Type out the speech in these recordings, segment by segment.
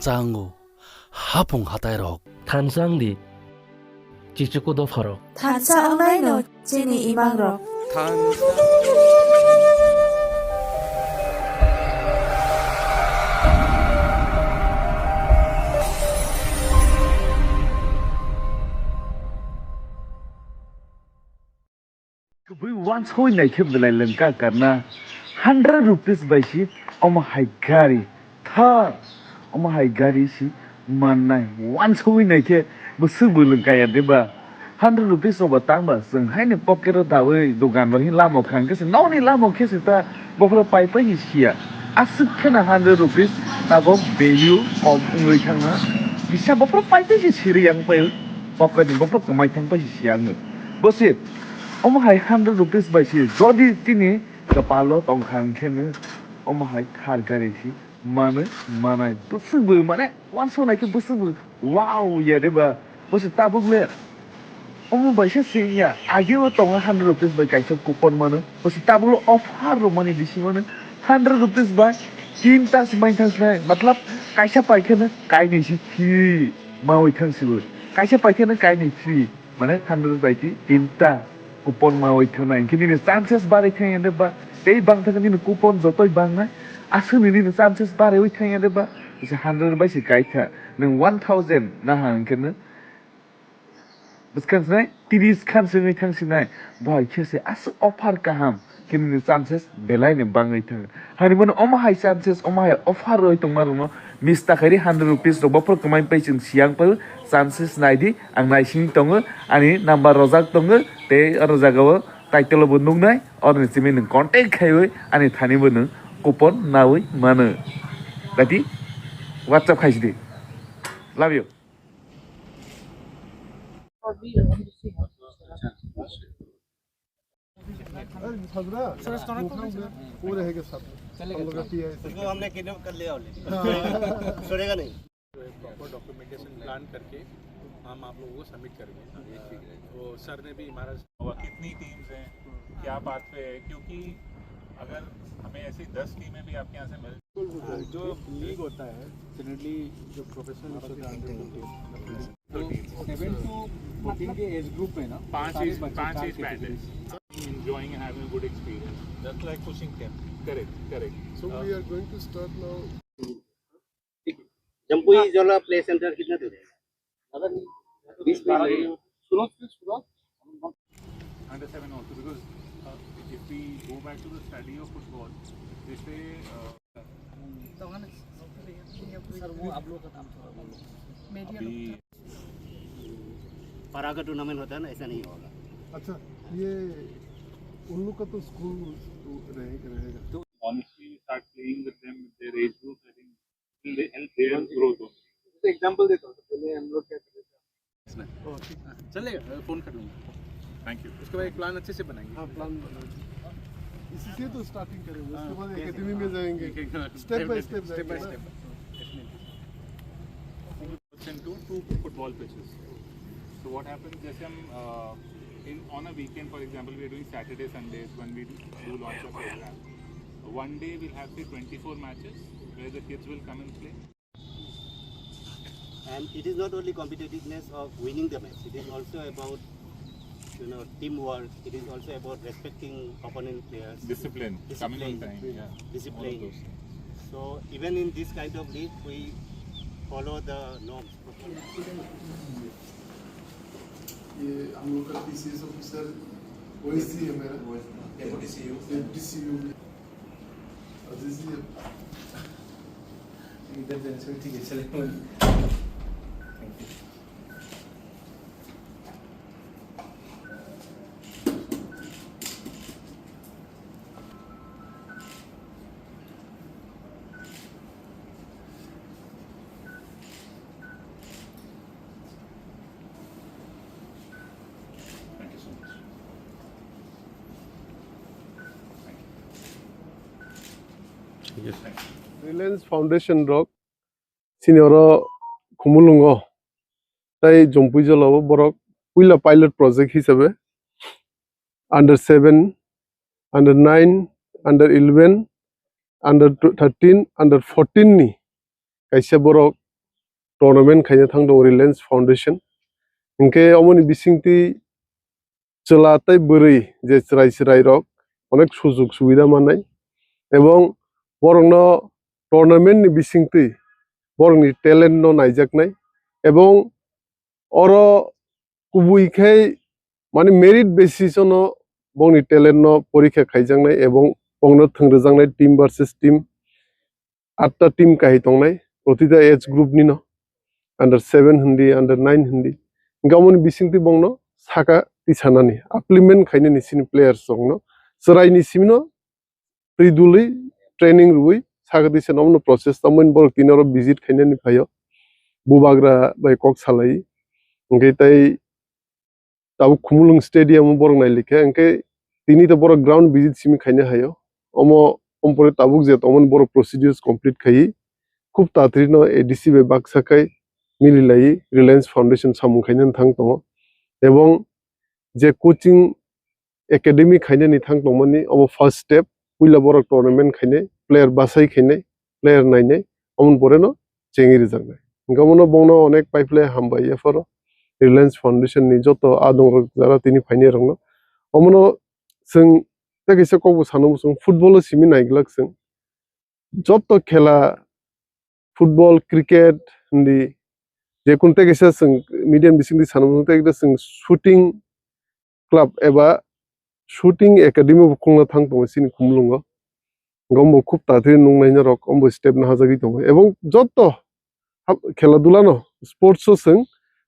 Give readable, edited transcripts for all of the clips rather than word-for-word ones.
탄장고 하풍 하다이럭 탄상디 지치고도 파로 Tansa online no Jenny Imangro. We once who in a keep the Lanka Karna 100 rupees by she on my gari. Tha on my gari she manai once who in a ke Busubul Kaya deba 100 rupees over Tamba, some high pocket of that way, Dogan, but he lamo can guess no only lamo kisses that Buffalo Piper is here. As can 100 rupees above value of Americana. Bisa Buffalo Piper is here young pale. Pocket in Buffalo my temper is young. But it Omahai 100 rupees by she. Jodi tini kapalo tongkang kene. Omahai hargari shi. Mana busubu mana. Once on like a busubu. Wow, yeah, deba. Was it tabu glare? Omo by she saying ya. I give a tong 100 rupees by kaisa coupon mana. Was it tabu of her money this mana. 100 rupees by. 3 tas main tas na. Matlab kaisa paike na kai ni shi free. Mau ikan sibu. Kaisa paike na kai ni free. Mana 100 by 3 ta. Kupon mau itu naik, kini ni chances bare kaya ada ba, tei bang thang ni kupon jotoi bang na, asu ni chances bare oi kaya ada ba, bisa 100 by si kaita, neng 1000 na hang kena, buskan senai, 30 kan sengai thang senai, boy kese asu offer kaham, kini ni chances belai ni bang itu, hari mana omahai chances omahai offer oi tong maru no, mista kari 100 rupees do bapor kemain payung siang pel, chances naidi, ang naising tongo, ani number rozak tongo. Te rozagawa title bunung nai or ni simin contact khai ani thani bunung coupon nawi mana dati WhatsApp khai di love you इसको हमने kidnap कर लिया छोड़ेगा नहीं proper documentation plan करके हम आप लोगों को सबमिट करेंगे तो सर ने भी हमारा कितनी टीम्स हैं क्या बात पे है क्योंकि अगर हमें ऐसी 10 टीमें भी आपके यहाँ से मिल जो लीग होता है जनरली जो प्रोफेशनल होता है 7 to 14 के एज ग्रुप में ना 5 as band enjoying and having a good experience just like pushing camp correct so we are going to start now Jampui जोला प्ले सेंटर कितना दूर है अगर 20 सुनो under 7 also because if we go back to the study of football they say sir वो आप लोग का काम अभी पारा का टूर्नामेंट होता है ना ऐसा नहीं होगा अच्छा ये उन लोग का तो स्कूल रहेगा तो honestly start playing with them with their age group I think will help their growth also example देता हूँ पहले हम लोग क्या करते हैं चलेगा फोन कर लूँगा थैंक यू उसके बाद एक प्लान अच्छे से बनाएंगे हाँ प्लान इसी से तो स्टार्टिंग करेंगे उसके बाद एकेडमी में जाएंगे step by step into 2 football pitches so what happens जैसे हम on a weekend for example we are doing Saturday Sundays when we do launch a program one day we'll have say 24 matches where the kids will come and play and it is not only competitiveness of winning the match it is also about teamwork it is also about respecting opponent players discipline coming on time discipline so even in this kind of league we follow the norms ये हम लोग का PCS officer OSC है मेरा deputy CEO अजीज जी इधर जैसे ठीक है चले Reliance Foundation Rock Senior Kumulungo Tai Jompujalo Borok Willa pilot project hisabe under 7 under 9 under 11 under 13 under 14 ni kaisa borok tournament khaina thang dong Reliance Foundation inke amoni bisingti chelatai buri je chirai rok onek sujug subida manai ebong borongno tournament ni bisingti borongni talent no naijaknai ebong oro kubui khai mane merit basis no bongni talent no porikha khaijangnai ebong bongno thangrejangnai team versus team 8ta team kai tongnai protita age group ni no under 7 hindi under 9 hindi gamon bisingti bongno saka tisanani applement khaine ni sin players songno serai ni simno priduli training rui saka tisanomno process tamon bor tinoro visit khaine ni phayo bubagra bai kok salai ngai tai tabu khumulung stadium borong nai likhe enke tini to borok ground visit simi khaine hayo omo ompore tabuk je tomon borok procedures complete khai খুব তাড়াতাড়ি no ADC বে baksakai mililai Reliance Foundation samung khaine thang to এবং যে coaching academy খাইনে নি থাং দমনি অম first step পুইলা বড় tournament খাইনে player বাসাই খাইনে প্লেয়ার নাইনে অমন পরে ন চেঙ্গিরি জাংনাই গমনো বংনো অনেক পাইপ্লে হামবাই এফর রিলায়েন্স ফাউন্ডেশন নি যত আদং যারা তিনি ফাইনে রং অমনো जों তেগেছে কবো সানমু जों ফুটবল সিমি নাইগ্লাক जों যত খেলা ফুটবল ক্রিকেট নি যে কোন তেগেছে जों মিডিয়াম বিসিংদি সানমু তেগেছে जों শুটিং ক্লাব এবা শুটিং একাডেমি বুকুংনা থাং দङ সিনি খুমলুঙ্গ গম্বো খুব তাড়াতাড়ি নুংনাইনা রক অম্বো স্টেপ না হাজাগি দङ এবং যত খেলাধুলা ন স্পোর্টস जों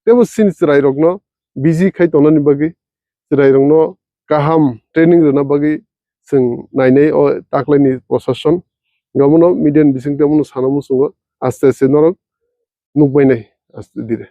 তেবো সিনি চিরাই রক ন বিজি খাই তনানি বাগি চিরাই রক ন কাহাম ট্রেনিং রনা বাগি जों নাইনাই ও তাকলাইনি প্রশাসন গমনো মিডিয়ান বিসিং তেমন সানামু সুঙ্গ আস্তে আস্তে নরক নুকবাইনাই আস্তে দিরে